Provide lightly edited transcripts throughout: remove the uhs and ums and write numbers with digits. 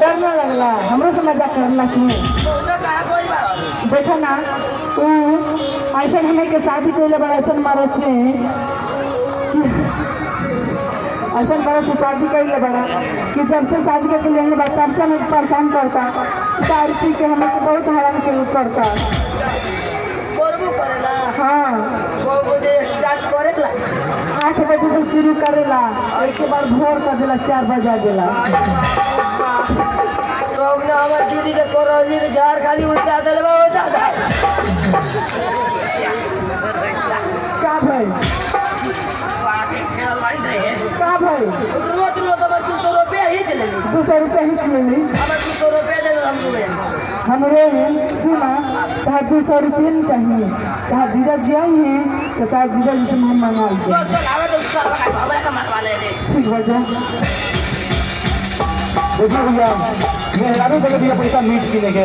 डर ना लगला हमरो से मजाक करला तू देखा ना तू ऐसा हमें के शादी कैले बड़ा ऐसा मारत से ऐसा बड़ा से शादी कैले बड़ा कि जब से शादी करके लेने बाद तब से हमें परेशान करता दारू पी के हमें के बहुत हैरान करता। हाँ 8 बजे से शुरू करेला और एक बार भोर कर देला 4 बजा देला। हमारे दीदी के कोरोजी के झाड़ खाली उल्टा दे क्या भाई क्या भाई रोज रोज हमारे 200 रुपया ही चले 200 रुपया ही चले हमारे 200 रुपया दे हमरे सुना तहार 200 रुपया नहीं चाहिए तहार जीजा जी आई हैं तो तहार जीजा जी से हम मंगा ठीक बजा देखिए भैया मेहरारू जगह भैया पैसा मीट किने के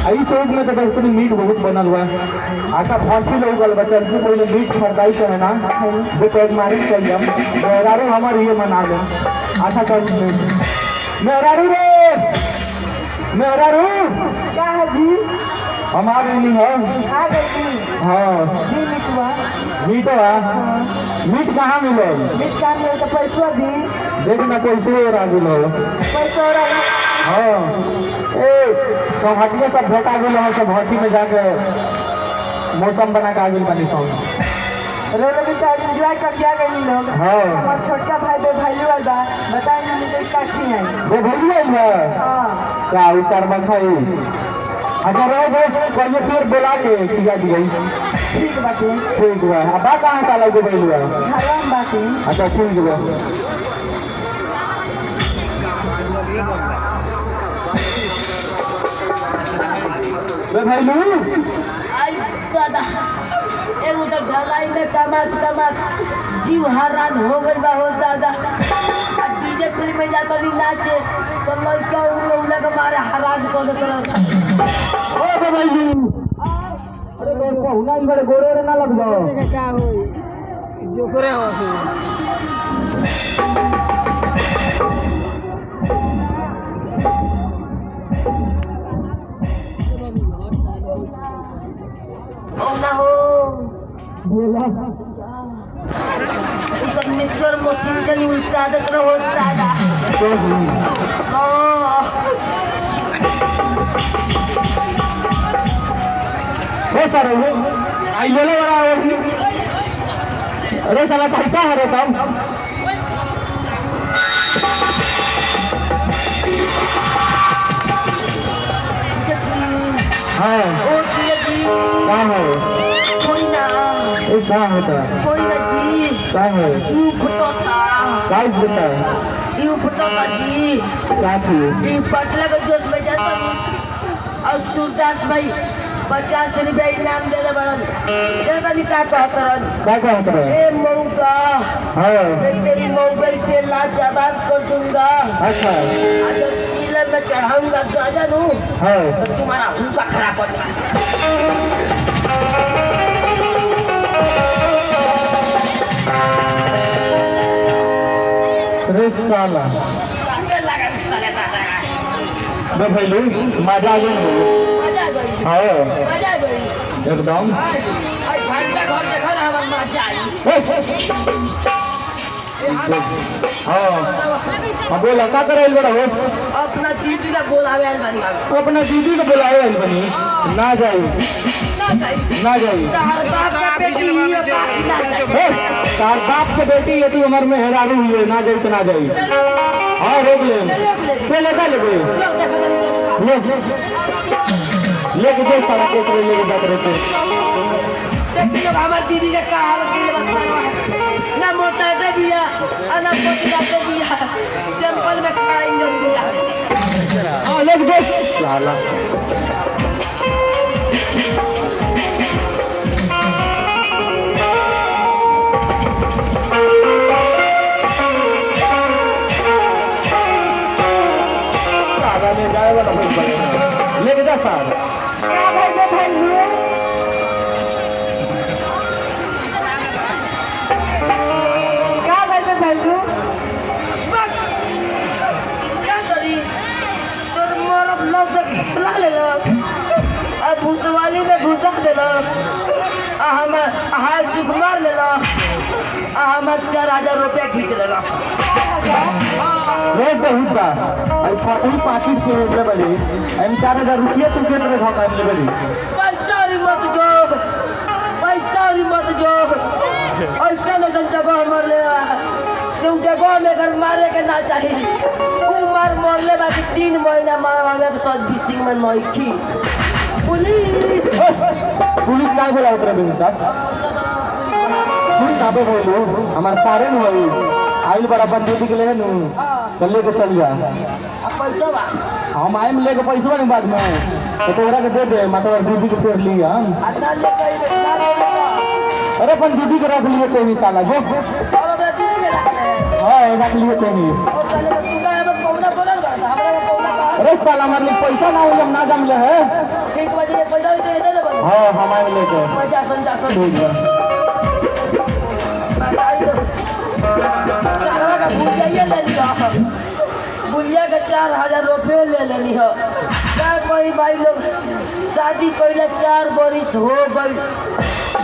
आई चौक में तो बेहतरीन मीट बहुत बनल हुआ आशा फांसी लोग गल बच्चा से पहले मीट खरीदाई करे ना वो पैक मारी चाहिए हम मेहरारू हमारे ये मना ले आशा कर मेहरारू रे मेहरारू क्या है जी हमारे नहीं है आ गई हाँ मीट हुआ मीट कहाँ मिले मीट कहाँ मिले तो पैसा दी देखना पैसे और आगे लो पैसा और हाँ ए सौहटिया सब भेटा गए हैं सब हटी में जाके मौसम बना के आगे बनी सौ रोड में तो एंजॉय कर दिया गई लोग हाँ हमारा छोटा भाई दो भाई वाला बताए ना मुझे काफी है वो भैया है हाँ क्या विचार खाई अगर रहे कहिए फिर बोला के चिया दी गई ठीक बात है ठीक है अब कहाँ का लगे भैया हराम बात है अच्छा ठीक है भैलू उधर ढलाई में कमात जीव हरान हो गई बा हो दादा डीजे फिल्म में जाता नहीं नाचे तो लड़का उन्हें के मारे हरान को देकर ओ भैलू अरे हुना बड़े गोरे ना लग जाओ क्या हो जो करे हो सो ना हो बोला उसका मिक्सर मशीन का नहीं उत्पादक न हो दादा हो सर आई ले लो बड़ा अरे साला पैसा है रे कम हाँ कहाँ है कहाँ होता है कहाँ है काय होता है क्या थी पटना का जोत में जाता और सूरदास भाई 50 रुपया इनाम दे बड़ा क्या कहते हैं मऊका हाँ मैं तेरी मऊका से लाजवाब कर दूंगा अच्छा अगर चीला में चढ़ाऊंगा गाजा नू हाँ तो तुम्हारा हुक्का खराब हो जाएगा रे साला मैं भैलू मजा आ गई हाँ एकदम हाँ बोला क्या करे बड़ा हो अपना दीदी का बोलावे अपना दीदी को बुलावे बनी ना जाए तार बाप के बेटी यदि उम्र में हेरारू हुई है ना जाए तो ना जाए हाँ रोक ले पहले का लेके लेके दे सारा पेपर लेके जाते रहते हमारे दीदी का कहा ना मोटा दिया ना पोता दिया सिंपल में खाएंगे दिया हाँ लेके दे साला ले जाए वाला लेके जा साहब फुसला ले लो आ भूसवाली में भूसक दे लो आ हमार सुकुमार ले लो आ हमार 4000 रुपया खींच ले लो रेट बहुत बा आई फटही पाकिट के ले बड़ी एम 4000 रुपया तू के तरह धोखा ले बड़ी पैसा री मत जोग ऐसा न जगह मर ले तुम जगह में अगर मारे के ना चाहिए मार मरले बाकी 3 महीना मारवावे तो 120 में नहीं थी पुलिस काय बोला उतरे बिन साहब सुन काबे बोलो हमार सारे न होई आइल बड़ा बंदूक के ले नु चल के चल जा अब पैसा बा हम आए मिले के पैसा नहीं बाद में तो तोरा के दे दे मतलब दीदी के पेड़ ली हम अतना ले कई अरे अपन दीदी के रख लिए कोई साला जो अब दीदी के रख ले हां रख लिए कोई और पहले तू का अब पौना बोलल बा हमरा पौना का अरे साला हमारे लिए पैसा ना हो हम ना जम ले है 1 बजे पैसा दे दे बा हां हम आए लेके 50 ठीक है चारा का बुझाइए ले लिया बुझिया के 4000 रुपये ले लेनी हो क्या कोई भाई लोग शादी कोई 4 बरिस हो गई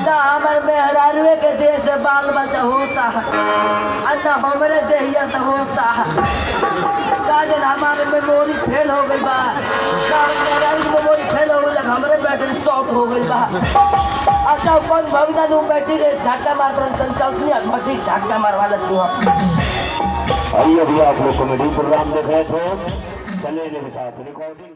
ना हमारे मेहरारुए के देह से बाल बच्चा होता है और ना हमारे देहिया से होता है काजन हमारे मेमोरी फेल हो गई बा ना मेहरारू की मेमोरी फेल हो गई हमारे बैटरी शॉर्ट हो गई बा अच्छा कौन भगना तू बैठी के झटका मार कर चलती है भट्टी झटका मारवा लेती हूँ आइए अभी आप लोग कॉमेडी प्रोग्राम देख रहे थे चले के साथ रिकॉर्डिंग